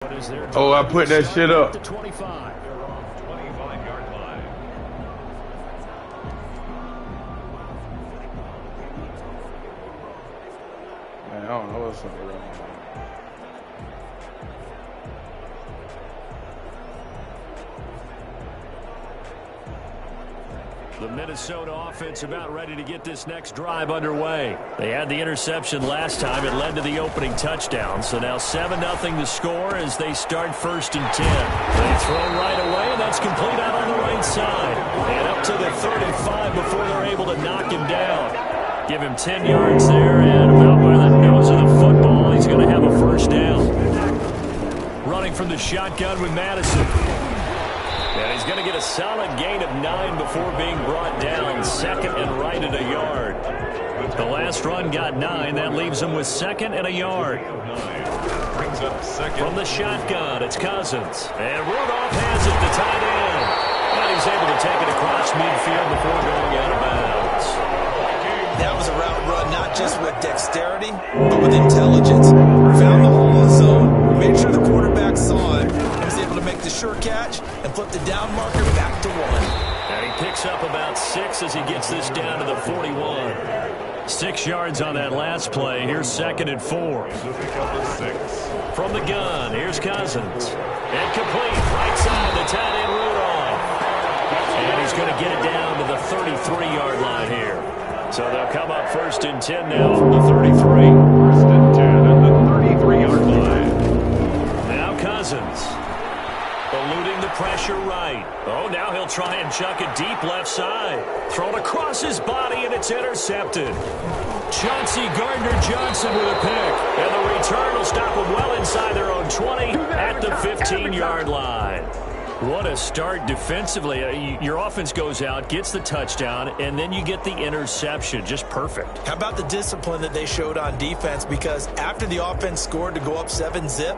Oh, I put that shit up. The 25. Man, I don't know what's up with that. The Minnesota offense about ready to get this next drive underway. They had the interception last time. It led to the opening touchdown. So now 7-0 the score as they start 1st and 10. They throw right away, and that's complete out on the right side. And up to the 35 before they're able to knock him down. Give him 10 yards there, and about by the nose of the football, he's going to have a 1st down. Running from the shotgun with Madison. And he's going to get a solid gain of 9 before being brought down. 2nd and right at a yard. The last run got 9. That leaves him with 2nd and a yard. Brings up 2nd. From the shotgun, it's Cousins. And Rudolph has it, the tight end. And he's able to take it across midfield before going out of bounds. That was a route run not just with dexterity, but with intelligence. Found the hole in the zone, made sure the quarterback saw it, and was able to make the sure catch and flip the down marker back to 1. And he picks up about 6 as he gets this down to the 41. 6 yards on that last play. Here's 2nd and 4. From the gun, here's Cousins. And complete, right side, the tight end Rudolph. And he's going to get it down to the 33-yard line here. So they'll come up 1st and 10 now from the 33. 1st and 10 at the 33-yard line. Now Cousins. Eluding the pressure right. Oh, now he'll try and chuck it deep left side. Thrown across his body, and it's intercepted. Chauncey Gardner-Johnson with a pick. And the return will stop them well inside their own 20 at the 15-yard line. What a start defensively. Your offense goes out, gets the touchdown, and then you get the interception. Just perfect. How about the discipline that they showed on defense? Because after the offense scored to go up 7-zip,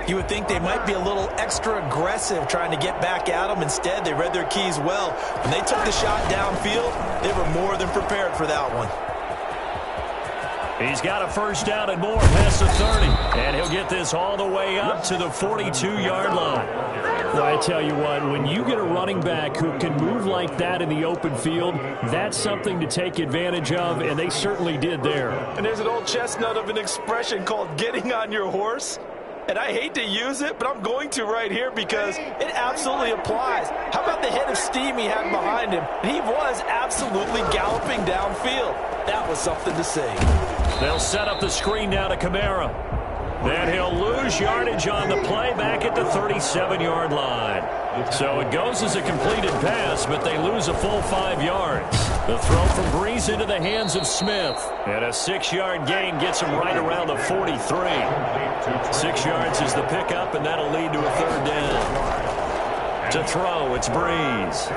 you would think they might be a little extra aggressive trying to get back at them. Instead, they read their keys well. When they took the shot downfield, they were more than prepared for that one. He's got a 1st down and more past the 30. And he'll get this all the way up to the 42-yard line. Well, I tell you what, when you get a running back who can move like that in the open field, that's something to take advantage of, and they certainly did there. And there's an old chestnut of an expression called getting on your horse. And I hate to use it, but I'm going to right here because it absolutely applies. How about the head of steam he had behind him? He was absolutely galloping downfield. That was something to see. They'll set up the screen now to Kamara. Then he'll lose yardage on the play back at the 37-yard line. So it goes as a completed pass, but they lose a full 5 yards. The throw from Breeze into the hands of Smith. And a 6-yard gain gets him right around the 43. 6 yards is the pickup, and that'll lead to a 3rd down. To throw, it's Breeze.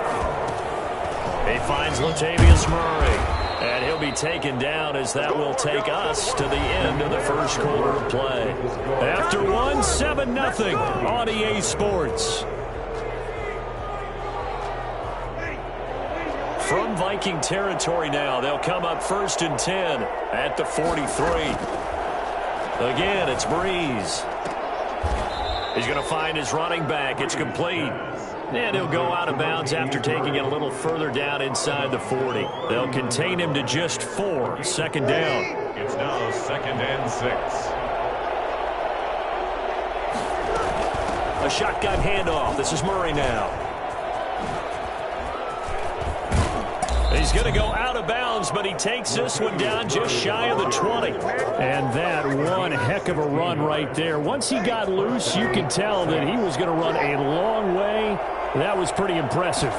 He finds Latavius Murray. And he'll be taken down as that will take us to the end of the 1st quarter of play. After 1, 7-0 on EA Sports. From Viking territory now, they'll come up 1st and 10 at the 43. Again, it's Breeze. He's going to find his running back. It's complete. And he'll go out of bounds after taking it a little further down inside the 40. They'll contain him to just 4. 2nd down. It's now 2nd and 6. A shotgun handoff. This is Murray now. He's going to go out of bounds, but he takes this one down just shy of the 20. And that one heck of a run right there. Once he got loose, you could tell that he was going to run a long way. That was pretty impressive.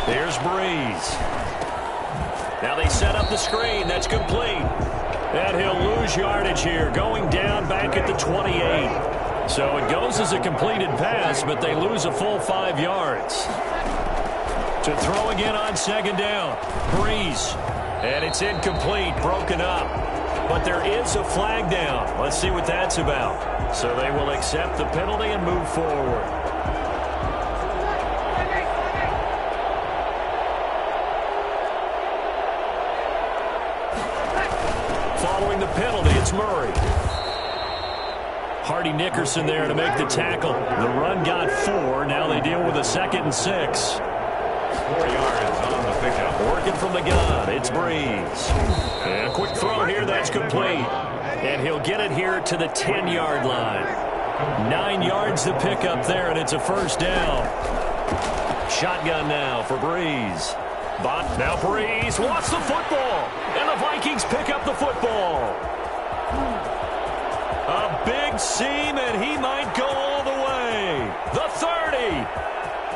There's Breeze. Now they set up the screen. That's complete. And he'll lose yardage here, going down back at the 28. So it goes as a completed pass, but they lose a full 5 yards. To throw again on 2nd down. Breeze. And it's incomplete, broken up. But there is a flag down. Let's see what that's about. So they will accept the penalty and move forward. Following the penalty, it's Murray. Hardy Nickerson there to make the tackle. The run got 4. Now they deal with a 2nd and 6. 4 yards on the pickup. Working from the gun, it's Breeze. And a quick throw here, that's complete. And he'll get it here to the 10-yard line. 9 yards to pick up there, and it's a first down. Shotgun now for Breeze. Now Breeze wants the football, and the Vikings pick up the football. A big seam, and he might go all the way. The 30,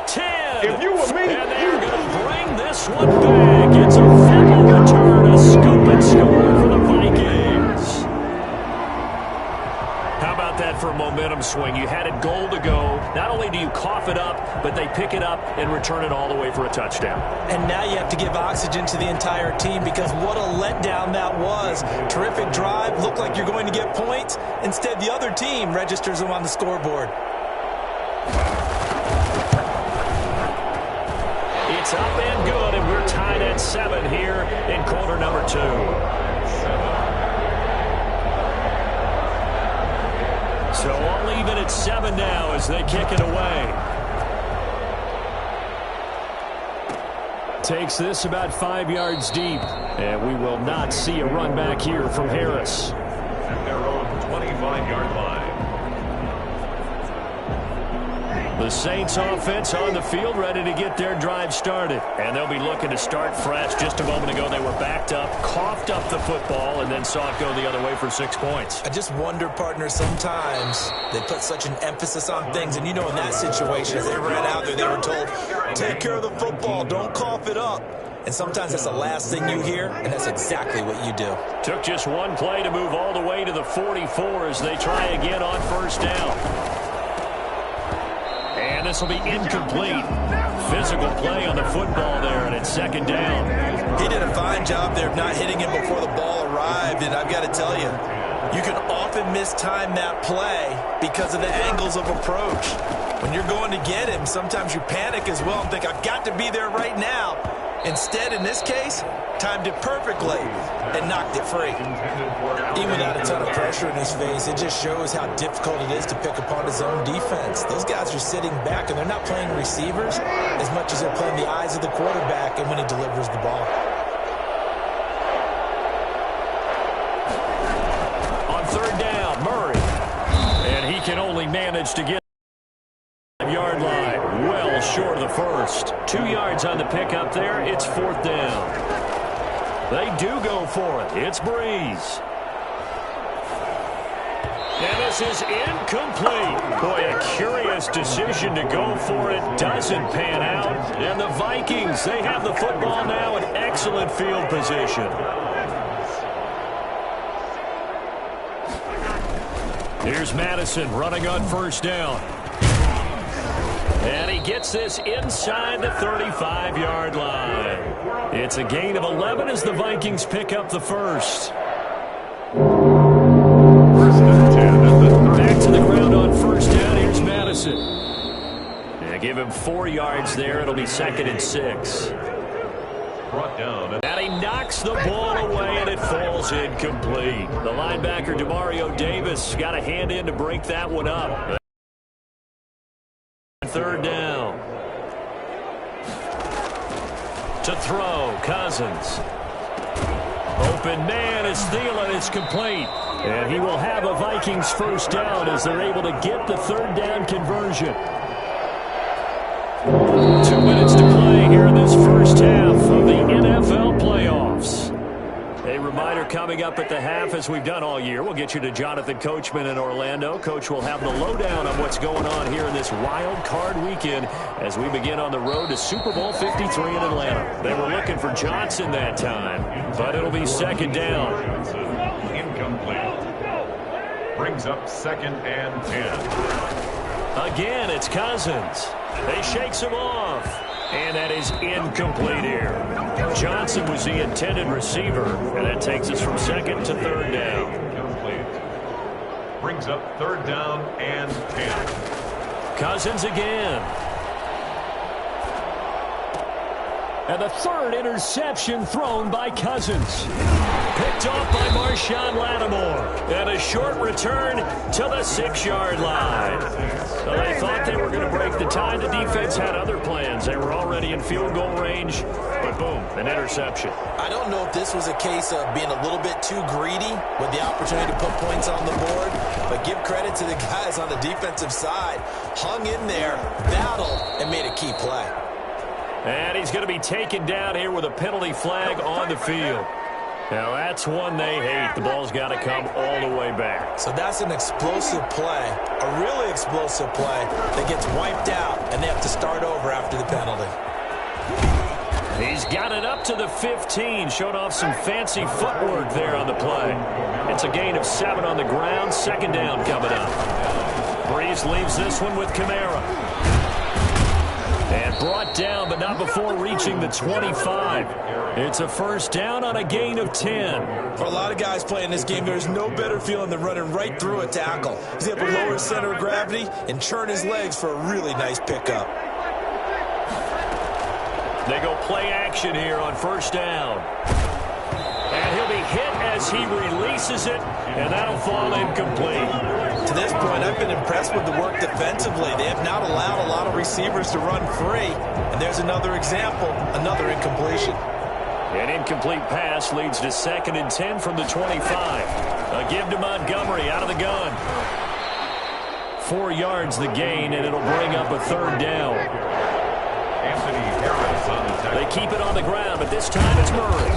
10, If you were me, and they're going to bring this one back. It's a fumble return, a scoop and score for the Vikings. How about that for a momentum swing? You had it goal to go. Not only do you cough it up, but they pick it up and return it all the way for a touchdown. And now you have to give oxygen to the entire team because what a letdown that was. Terrific drive. Looked like you're going to get points. Instead, the other team registers them on the scoreboard. It's up and good, and we're tied at 7 here in quarter number 2. So all even at 7 now as they kick it away. Takes this about 5 yards deep, and we will not see a run back here from Harris. At their own 25-yard line. The Saints offense on the field, ready to get their drive started. And they'll be looking to start fresh. Just a moment ago, they were backed up, coughed up the football, and then saw it go the other way for 6 points. I just wonder, partner, sometimes they put such an emphasis on things. And, you know, in that situation, as they ran out there, they were told, take care of the football, don't cough it up. And sometimes that's the last thing you hear, and that's exactly what you do. Took just one play to move all the way to the 44 as they try again on first down. And this will be incomplete. Physical play on the football there, and it's 2nd down. He did a fine job there of not hitting him before the ball arrived, and I've got to tell you, you can often mistime that play because of the angles of approach. When you're going to get him, sometimes you panic as well and think, I've got to be there right now. Instead, in this case, timed it perfectly and knocked it free. Even without a ton of pressure in his face, it just shows how difficult it is to pick upon his own defense. Those guys are sitting back, and they're not playing receivers as much as they're playing the eyes of the quarterback and when he delivers the ball. On 3rd down, Murray. And he can only manage to get the yard line. Well short of the first. 2 yards on the pickup there. It's 4th down. They do go for it. It's Breeze. And this is incomplete. Boy, a curious decision to go for it. Doesn't pan out. And the Vikings, they have the football now in excellent field position. Here's Madison running on first down. And he gets this inside the 35-yard line. It's a gain of 11 as the Vikings pick up the first. Back to the ground on first down. Here's Madison. They give him 4 yards there. It'll be 2nd and 6. Brought down. And he knocks the ball away, and it falls incomplete. The linebacker, Demario Davis, got a hand in to break that one up. 3rd down. To throw, Cousins. Open man is Thielen. It's complete. And he will have a Vikings first down as they're able to get the 3rd down conversion. 2 minutes to play here in this first half of the NFL playoffs. A reminder coming up at the half, as we've done all year. We'll get you to Jonathan Coachman in Orlando. Coach will have the lowdown on what's going on here in this wild card weekend as we begin on the road to Super Bowl 53 in Atlanta. They were looking for Johnson that time, but it'll be 2nd down. Incomplete. Brings up 2nd and 10. Again, it's Cousins. They shakes him off. And that is incomplete here. Johnson was the intended receiver, and that takes us from 2nd to 3rd down. Incomplete. Brings up 3rd down and 10. Cousins again. And the 3rd interception thrown by Cousins. Picked picked off by Marshawn Lattimore. And a short return to the 6-yard line. So they thought they were going to break the tie. The defense had other plans. They were already in field goal range. But boom, an interception. I don't know if this was a case of being a little bit too greedy with the opportunity to put points on the board. But give credit to the guys on the defensive side. Hung in there, battled, and made a key play. And he's going to be taken down here with a penalty flag on the field. Now, that's one they hate. The ball's got to come all the way back. So that's an explosive play, a really explosive play that gets wiped out, and they have to start over after the penalty. He's got it up to the 15. Showed off some fancy footwork there on the play. It's a gain of 7 on the ground. 2nd down coming up. Breeze leaves this one with Kamara. And brought down, but not before reaching the 25. It's a 1st down on a gain of 10. For a lot of guys playing this game, there's no better feeling than running right through a tackle. He's able to lower his center of gravity and churn his legs for a really nice pickup. They go play action here on 1st down. And he'll be hit as he releases it, and that'll fall incomplete. To this point, I've been impressed with the work defensively. They have not allowed a lot of receivers to run free. And there's another example, another incompletion. An incomplete pass leads to 2nd and 10 from the 25. A give to Montgomery out of the gun. 4 yards the gain, and it'll bring up a 3rd down. Anthony Harris on the tackle. They keep it on the ground, but this time it's Murray.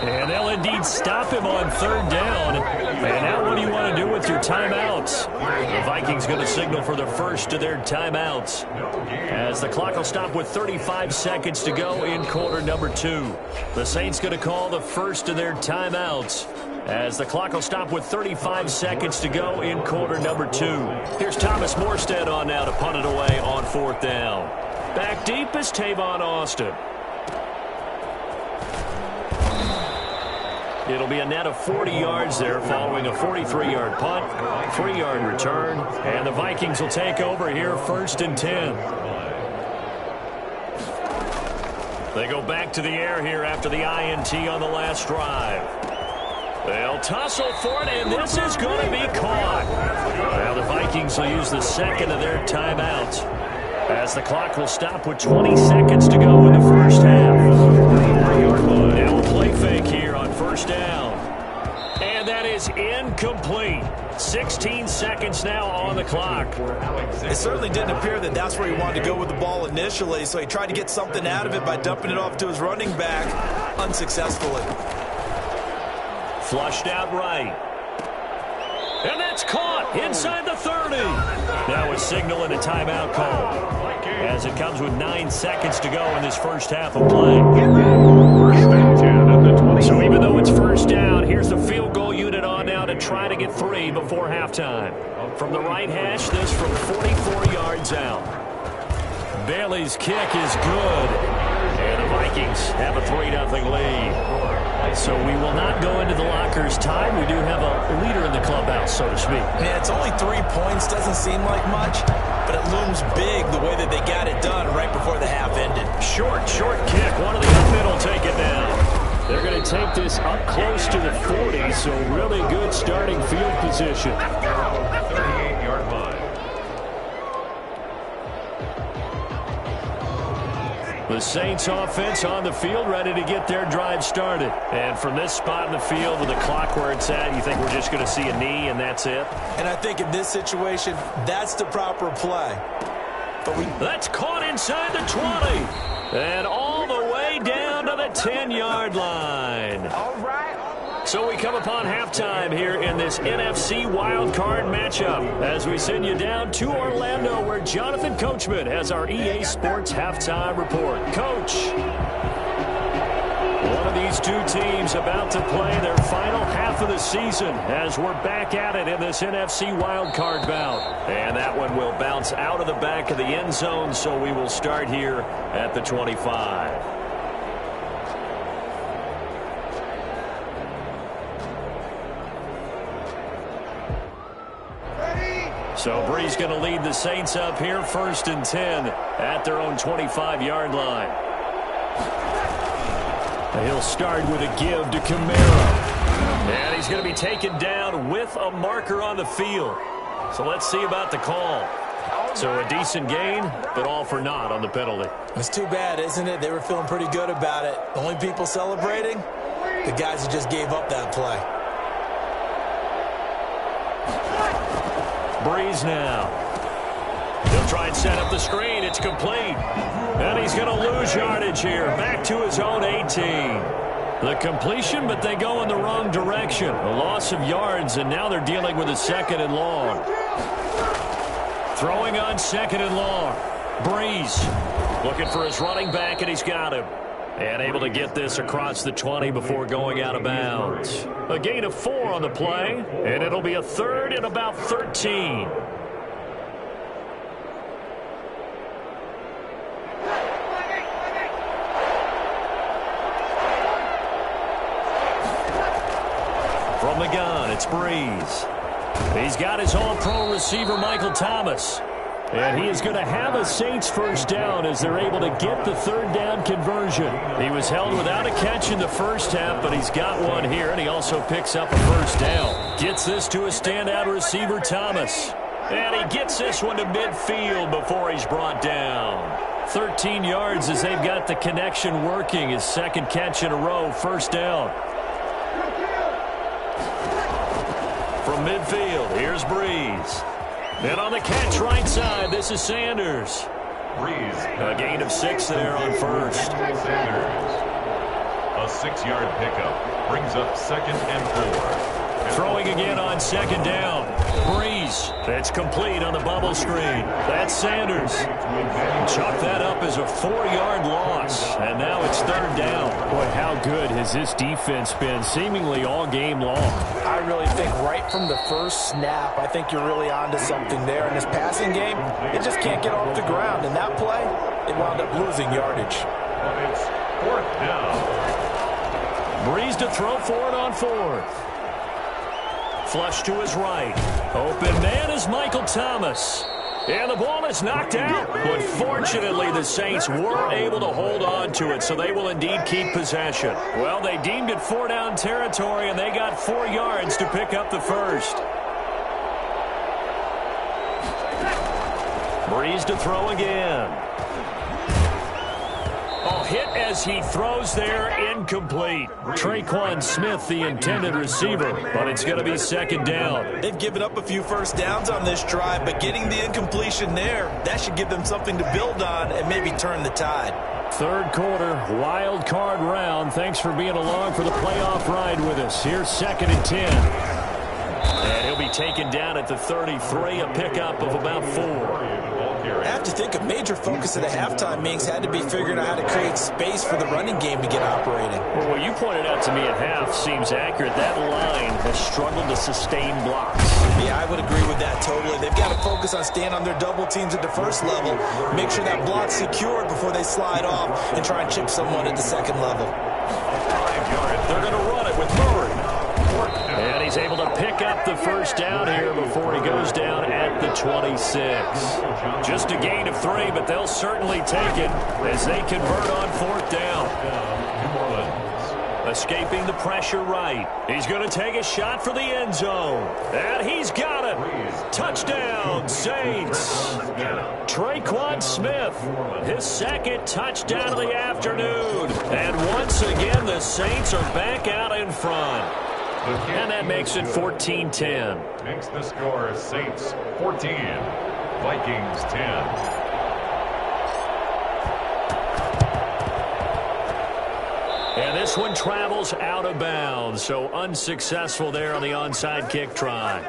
And they'll indeed stop him on 3rd down. And now what do you want to do with your timeouts? The Vikings going to signal for the first of their timeouts, as the clock will stop with 35 seconds to go in quarter number 2. The Saints going to call the first of their timeouts, as the clock will stop with 35 seconds to go in quarter number 2. Here's Thomas Morstead on now to punt it away on 4th down. Back deep is Tavon Austin. It'll be a net of 40 yards there following a 43-yard punt, 3-yard return, and the Vikings will take over here 1st and 10. They go back to the air here after the INT on the last drive. They'll tussle for it, and this is going to be caught. Well, the Vikings will use the 2nd of their timeouts, as the clock will stop with 20 seconds to go in the 1st half. Now a play fake here on 1st down. And that is incomplete. 16 seconds now on the clock. It certainly didn't appear that that's where he wanted to go with the ball initially, so he tried to get something out of it by dumping it off to his running back unsuccessfully. Flushed out right. And that's caught inside the 30. Now a signal and a timeout call, as it comes with 9 seconds to go in this 1st half of play. 1st and 10 at the 20. So even though it's 1st down, here's the field goal unit on now to try to get 3 before halftime. From the right hash, this from 44 yards out. Bailey's kick is good, and the Vikings have a 3-0 lead. So we will not go into the lockers tied. We do have a leader in the clubhouse, so to speak. Yeah, it's only 3 points. Doesn't seem like much, but it looms big the way that they got it done right before the half ended. Short kick. One of the up middle take it down. They're going to take this up close to the 40, so really good starting field position. 38-yard line. The Saints offense on the field, ready to get their drive started. And from this spot in the field with the clock where it's at, you think we're just going to see a knee and that's it? And I think in this situation, that's the proper play. That's caught inside the 20. And all the way down to the 10-yard line. All right. So we come upon halftime here in this NFC wildcard matchup as we send you down to Orlando, where Jonathan Coachman has our EA Sports halftime report. Coach, one of these 2 teams about to play their final half of the season as we're back at it in this NFC wildcard bout. And that one will bounce out of the back of the end zone, so we will start here at the 25. So Breeze going to lead the Saints up here 1st and 10 at their own 25-yard line. He'll start with a give to Kamara. And he's going to be taken down with a marker on the field. So let's see about the call. So a decent gain, but all for naught on the penalty. It's too bad, isn't it? They were feeling pretty good about it. The only people celebrating, the guys who just gave up that play. Breeze now. He'll try and set up the screen. It's complete. And he's going to lose yardage here. Back to his own 18. The completion, but they go in the wrong direction. A loss of yards, and now they're dealing with a 2nd and long. Throwing on 2nd and long. Breeze looking for his running back, and he's got him. And able to get this across the 20 before going out of bounds. A gain of 4 on the play, and it'll be a 3rd and about 13. From the gun, it's Breeze. He's got his all-pro receiver, Michael Thomas. And he is going to have a Saints first down as they're able to get the 3rd down conversion. He was held without a catch in the first half, but he's got one here, and he also picks up a first down. Gets this to a standout receiver, Thomas. And he gets this one to midfield before he's brought down. 13 yards as they've got the connection working. His 2nd catch in a row, first down. From midfield, here's Breeze. And on the catch right side, this is Sanders. Breeze. A gain of 6 there on first. Sanders. A 6-yard pickup brings up 2nd and 4. Throwing again on 2nd down. Breeze. That's complete on the bubble screen. That's Sanders. Chalk that up as a 4-yard loss. And now it's 3rd down. Boy, how good has this defense been seemingly all game long? I really think right from the first snap, I think you're really onto something there. In this passing game, it just can't get off the ground. In that play, it wound up losing yardage. It's 4th down. Breeze to throw for it on 4th. Flush to his right. Open man is Michael Thomas. And the ball is knocked out. But fortunately, the Saints were able to hold on to it, so they will indeed keep possession. Well, they deemed it 4-down territory, and they got 4 yards to pick up the first. Breeze to throw again. Oh, hit as he throws there, incomplete. Traquan Smith, the intended receiver, but it's going to be 2nd down. They've given up a few first downs on this drive, but getting the incompletion there, that should give them something to build on and maybe turn the tide. 3rd quarter, wild card round. Thanks for being along for the playoff ride with us. Here's 2nd and 10. And he'll be taken down at the 33, a pickup of about 4. I have to think a major focus of the halftime meetings had to be figuring out how to create space for the running game to get operating. Well, what you pointed out to me at half seems accurate. That line has struggled to sustain blocks. Yeah, I would agree with that totally. They've got to focus on staying on their double teams at the first level, make sure that block's secured before they slide off, and try and chip someone at the 2nd level. 5 yards. They're going to run it with Murray. And he's able to pick up the first down here before he goes down at the 26. Just a gain of 3, but they'll certainly take it as they convert on 4th down. Escaping the pressure right. He's going to take a shot for the end zone. And he's got it. Touchdown, Saints. Traquan Smith, his 2nd touchdown of the afternoon. And once again, the Saints are back out in front. And that makes it 14-10. Makes the score Saints 14, Vikings 10. And this one travels out of bounds, so unsuccessful there on the onside kick try.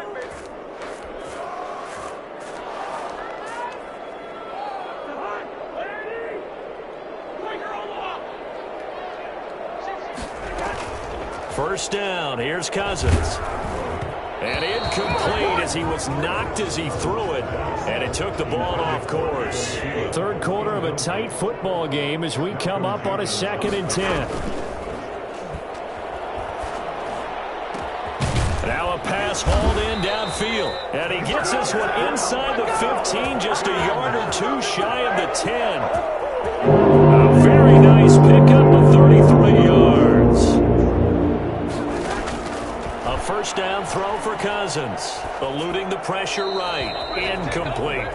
First down, here's Cousins. And incomplete as he was knocked as he threw it. And it took the ball off course. 3rd quarter of a tight football game as we come up on a 2nd and 10. Now a pass hauled in downfield. And he gets this one inside the 15, just a yard or 2 shy of the 10. A very nice pickup of 33 yards. first down throw for Cousins. Eluding the pressure right. Incomplete.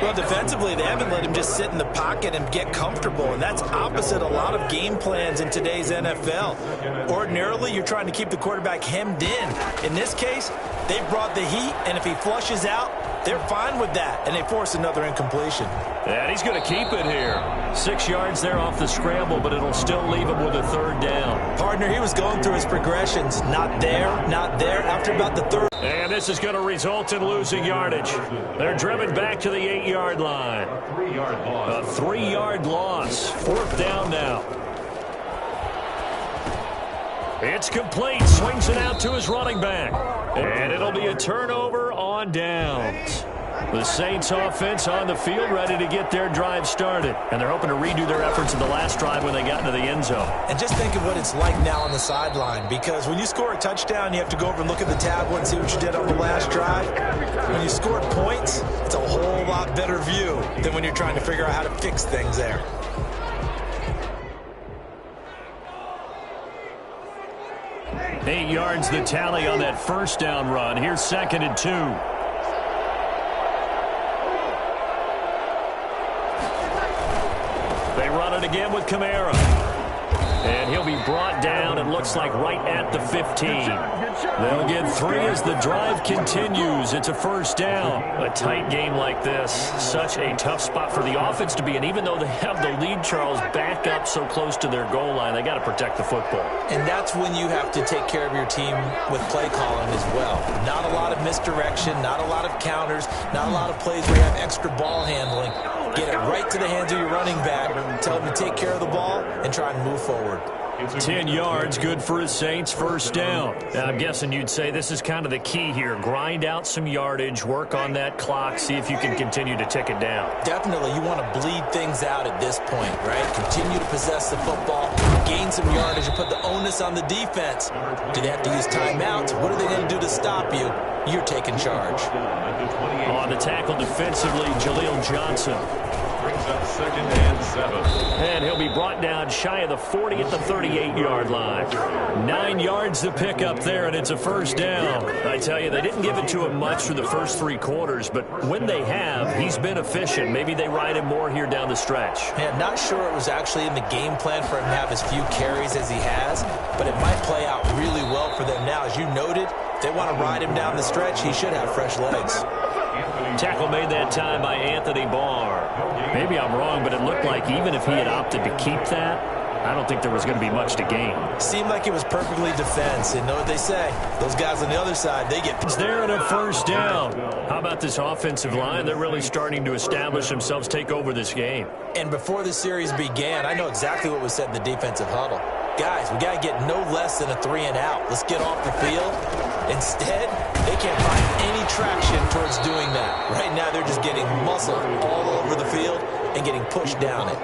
Well, defensively, they haven't let him just sit in the pocket and get comfortable, and that's opposite a lot of game plans in today's NFL. Ordinarily, you're trying to keep the quarterback hemmed in. In this case, they brought the heat, and if he flushes out, they're fine with that, and they force another incompletion. And he's going to keep it here. 6 yards there off the scramble, but it'll still leave him with a third down. Partner, he was going through his progressions. Not there, not there. After about the third. And this is going to result in losing yardage. They're driven back to the 8-yard line. A 3-yard loss. Fourth down now. It's complete. Swings it out to his running back. And it'll be a turnover on downs. The Saints offense on the field ready to get their drive started. And they're hoping to redo their efforts in the last drive when they got into the end zone. And just think of what it's like now on the sideline. Because when you score a touchdown, you have to go over and look at the tablet and see what you did on the last drive. When you scored points, it's a whole lot better view than when you're trying to figure out how to fix things there. Eight yards the tally on that first down run. Here's 2nd and 2. They run it again with Kamara. And he'll be brought down, it looks like, right at the 15. They'll get 3 as the drive continues. It's a first down. A tight game like this, such a tough spot for the offense to be in. Even though they have the lead, Charles, back up so close to their goal line, they got to protect the football. And that's when you have to take care of your team with play calling as well. Not a lot of misdirection, not a lot of counters, not a lot of plays where you have extra ball handling. Get it right to the hands of your running back, tell him to take care of the ball, and try and move forward. 10 yards, good for his Saints, first down. Now, I'm guessing you'd say this is kind of the key here. Grind out some yardage, work on that clock, see if you can continue to tick it down. Definitely, you want to bleed things out at this point, right? Continue to possess the football, gain some yardage, and put the onus on the defense. Do they have to use timeouts? What are they going to do to stop you? You're taking charge. On the tackle defensively, Jaleel Johnson. Brings up 2nd and 7. And he'll be brought down shy of the 40 at the 38-yard line. 9 yards to pick up there, and it's a first down. I tell you, they didn't give it to him much for the first 3 quarters, but when they have, he's been efficient. Maybe they ride him more here down the stretch. Man, not sure it was actually in the game plan for him to have as few carries as he has, but it might play out really well for them now. As you noted, if they want to ride him down the stretch, he should have fresh legs. Tackle made that time by Anthony Barr. Maybe I'm wrong, but it looked like even if he had opted to keep that, I don't think there was going to be much to gain. Seemed like it was perfectly defense. And know what they say? Those guys on the other side, they get... It's there and a first down. How about this offensive line? They're really starting to establish themselves, take over this game. And before the series began, I know exactly what was said in the defensive huddle. Guys, we got to get no less than a 3 and out. Let's get off the field. Instead, they can't find any traction towards doing that. Right now, they're just getting muscled all over the field and getting pushed down it.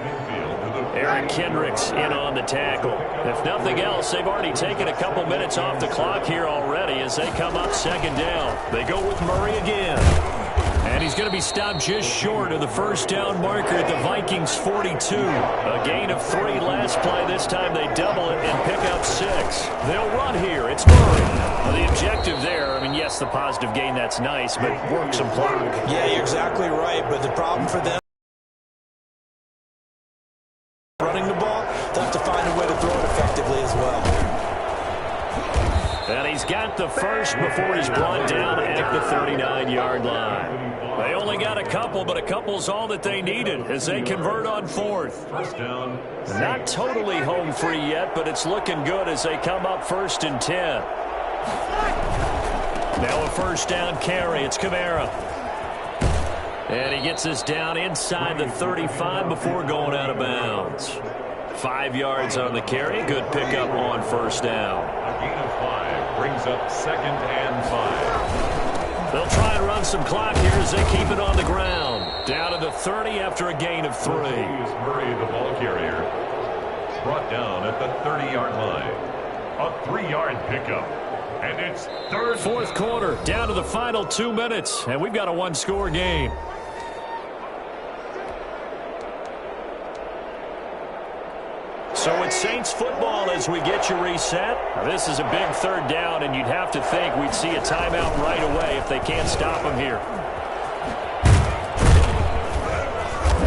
Eric Kendricks in on the tackle. If nothing else, they've already taken a couple minutes off the clock here already as they come up 2nd down. They go with Murray again. And he's going to be stopped just short of the first down marker at the Vikings 42. A gain of 3 last play. This time they double it and pick up 6. They'll run here. It's Murray. The objective there, I mean, yes, the positive gain, that's nice, but work some clock. Yeah, you're exactly right, but the problem for them running the ball, they'll have to find a way to throw it effectively as well. And he's got the first before he's brought down at the 39-yard line. They only got a couple, but a couple's all that they needed as they convert on 4th. First down. Not totally home free yet, but it's looking good as they come up 1st and 10. Now a first down carry. It's Kamara. And he gets this down inside the 35 before going out of bounds. 5 yards on the carry. Good pickup on first down. A gain of 5 brings up 2nd and 5. They'll try and run some clock here as they keep it on the ground. Down to the 30 after a gain of 3. Here's Murray, the ball carrier. Brought down at the 30-yard line. A 3-yard pickup. And it's 3rd. 4th quarter, down to the final 2 minutes, and we've got a 1-score game. So it's Saints football as we get you reset. Now, this is a big third down, and you'd have to think we'd see a timeout right away if they can't stop him here.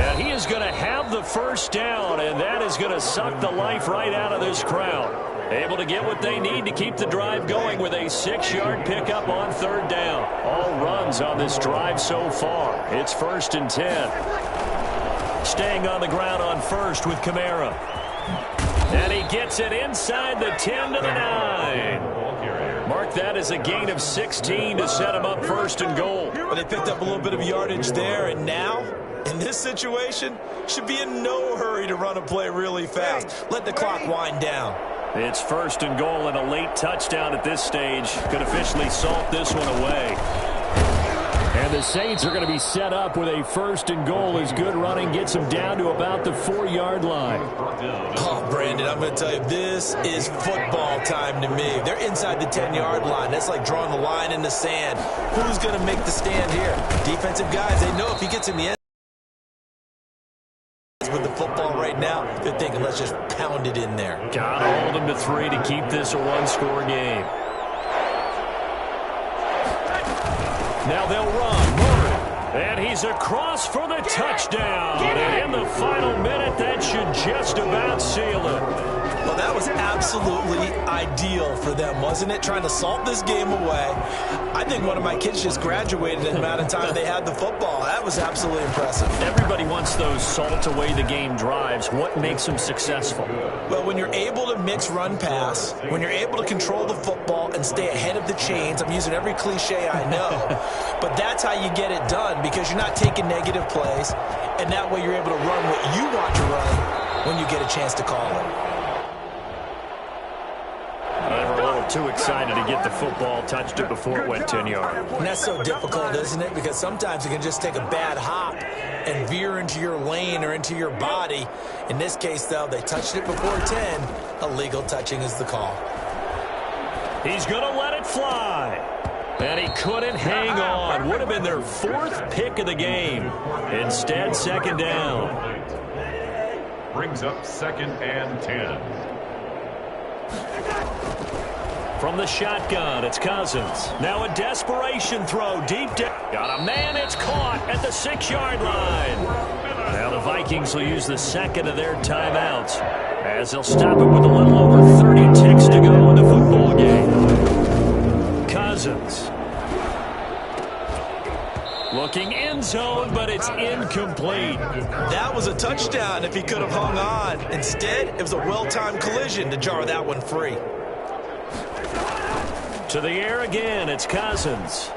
And he is going to have the first down, and that is going to suck the life right out of this crowd. Able to get what they need to keep the drive going with a 6-yard pickup on third down. All runs on this drive so far. It's 1st and 10. Staying on the ground on first with Kamara. And he gets it inside the 10 to the 9. Mark that as a gain of 16 to set him up 1st and goal. Well, they picked up a little bit of yardage there, and now, in this situation, should be in no hurry to run a play really fast. Let the clock wind down. It's 1st and goal and a late touchdown at this stage. Could officially salt this one away. And the Saints are going to be set up with a 1st and goal as good running gets them down to about the 4-yard line. Oh, Brandon, I'm going to tell you, this is football time to me. They're inside the 10-yard line. That's like drawing the line in the sand. Who's going to make the stand here? Defensive guys, they know if he gets in the end with the football right now, they're thinking, let's just pound it in there. Got to hold them to 3 to keep this a one-score game. Now they'll run. Murray. And he's across for the touchdown. And in the final minute, that should just about seal it. Well, that was absolutely ideal for them, wasn't it? Trying to salt this game away. I think one of my kids just graduated in the amount of time they had the football. That was absolutely impressive. Everybody wants those salt-away-the-game drives. What makes them successful? Well, when you're able to mix run-pass, when you're able to control the football and stay ahead of the chains, I'm using every cliche I know, but that's how you get it done because you're not taking negative plays, and that way you're able to run what you want to run when you get a chance to call it. They were a little too excited to get the football, touched it before it went 10 yards. And that's so difficult, isn't it? Because sometimes you can just take a bad hop and veer into your lane or into your body. In this case, though, they touched it before 10. Illegal touching is the call. He's going to let it fly. And he couldn't hang on. Would have been their 4th pick of the game. Instead, 2nd down. Brings up 2nd and 10. From the shotgun, it's Cousins. Now a desperation throw deep down. Got a man, it's caught at the 6-yard line. Now the Vikings will use the 2nd of their timeouts as they'll stop it with a little over 30 ticks to go in the football game. Cousins. Looking end zone, but it's incomplete. That was a touchdown if he could have hung on. Instead, it was a well-timed collision to jar that one free. To the air again, it's Cousins.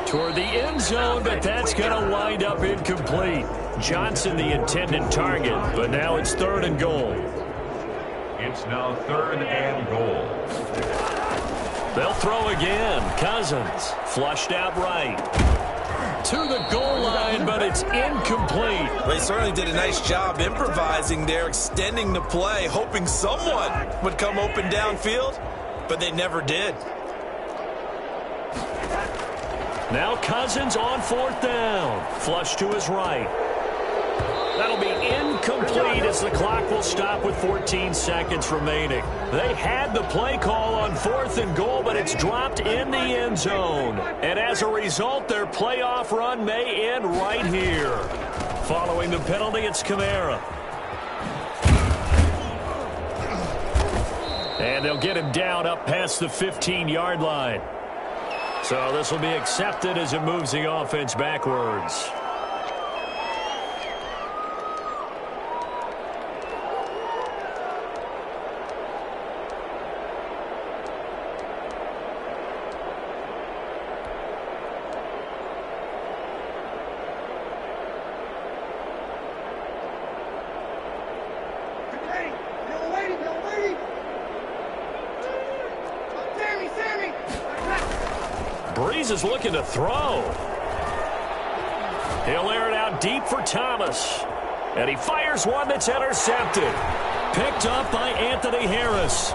Toward the end zone, but that's going to wind up incomplete. Johnson the intended target, but now it's 3rd and goal. It's now 3rd and goal. They'll throw again. Cousins flushed out right. To the goal line, but it's incomplete. Well, he certainly did a nice job improvising there, extending the play, hoping someone would come open downfield, but they never did. Now Cousins on 4th down. Flush to his right. That'll be incomplete as the clock will stop with 14 seconds remaining. They had the play call on 4th and goal, but it's dropped in the end zone. And as a result, their playoff run may end right here. Following the penalty, it's Kamara. And they'll get him down up past the 15-yard line. So this will be accepted as it moves the offense backwards. Breeze is looking to throw. He'll air it out deep for Thomas. And he fires one that's intercepted. Picked up by Anthony Harris.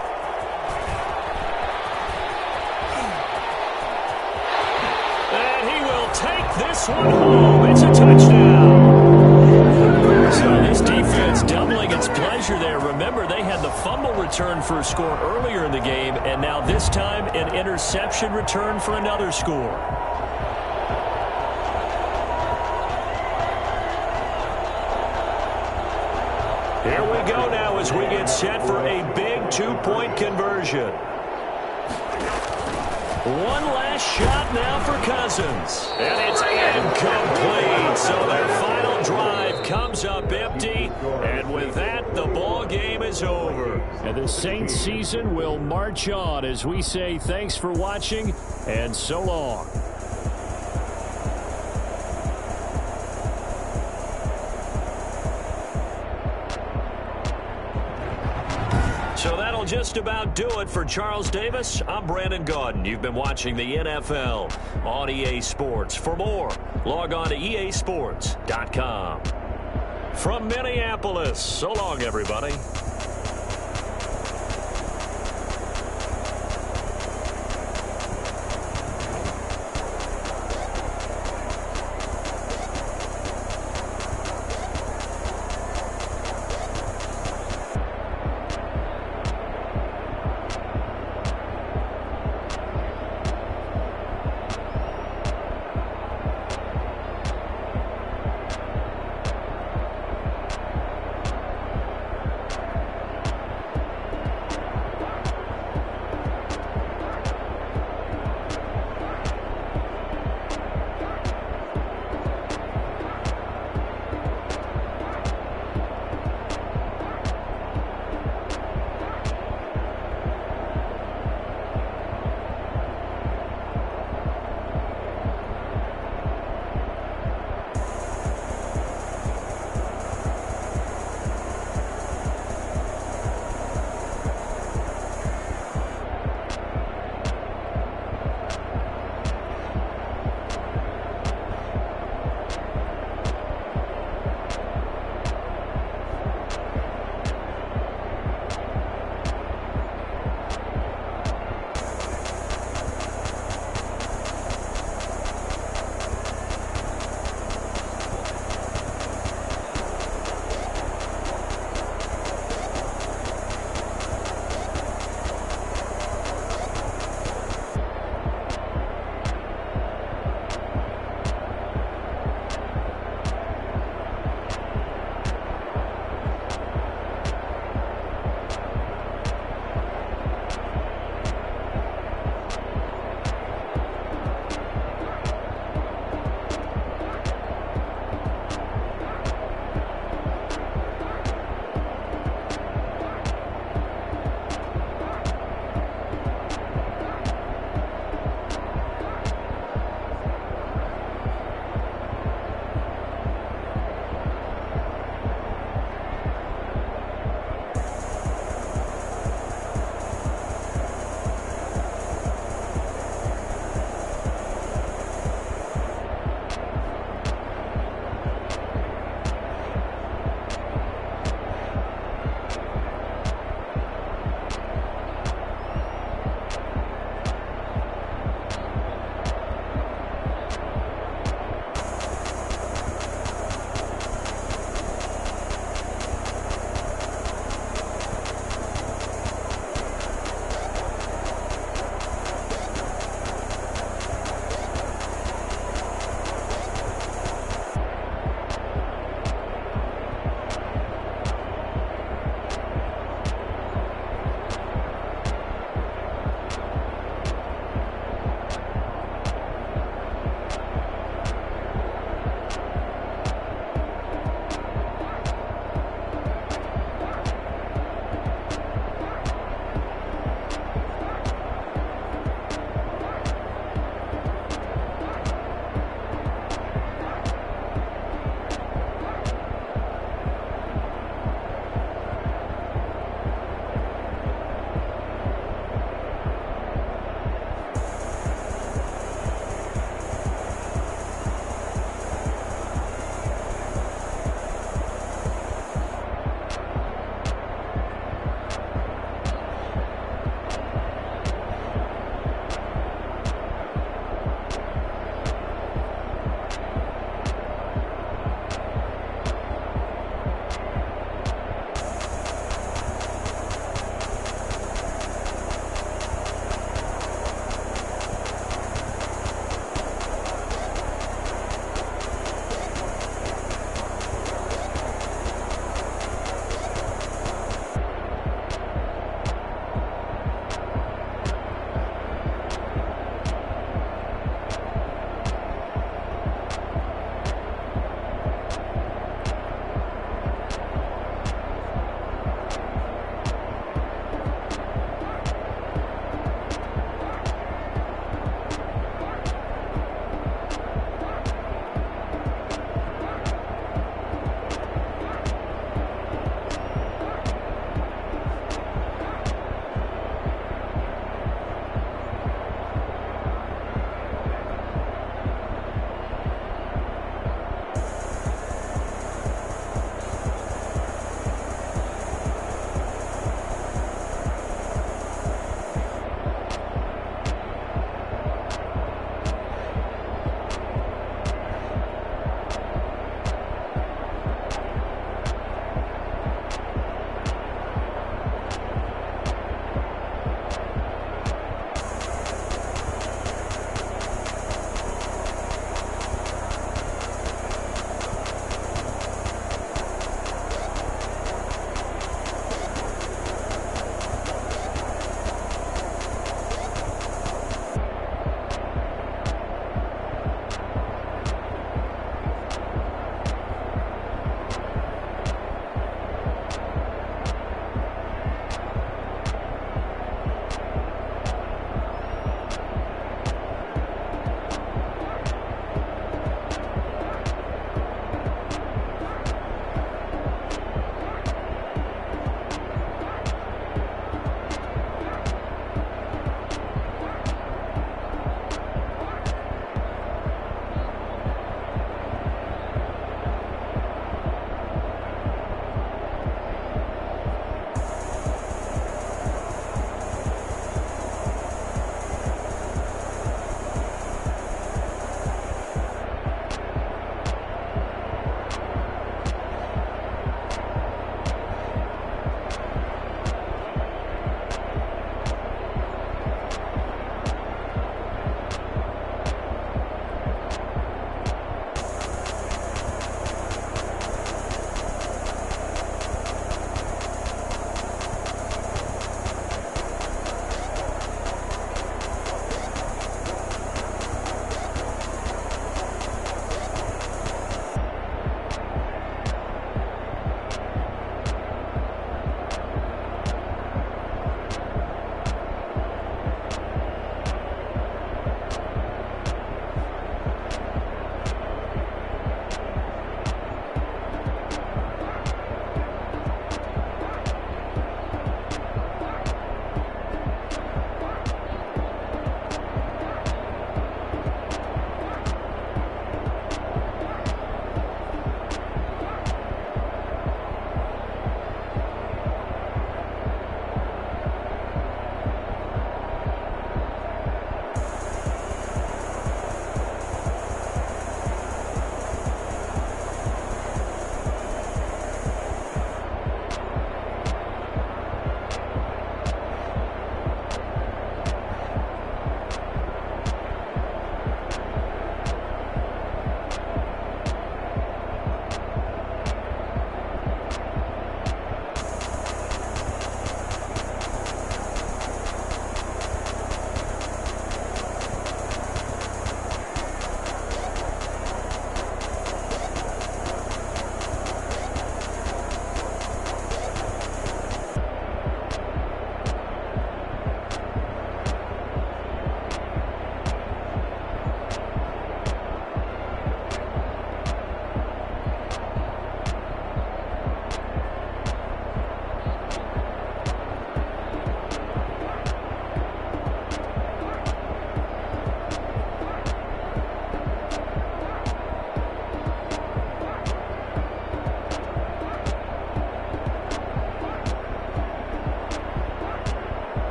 And he will take this one home. It's a touchdown. So this defense doubling its pleasure there. Remember, they had the return for a score earlier in the game, and now this time an interception return for another score. Here we go now as we get set for a big two-point conversion. One last shot now for Cousins. And it's incomplete. So their final drive comes up empty. And with that, the ball game is over. And the Saints season will march on as we say thanks for watching and so long. So that'll just about do it for Charles Davis. I'm Brandon Gaudin. You've been watching the NFL on EA Sports. For more, log on to easports.com. From Minneapolis, so long, everybody.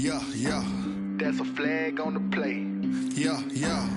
Yeah, yeah. There's a flag on the play. Yeah, yeah.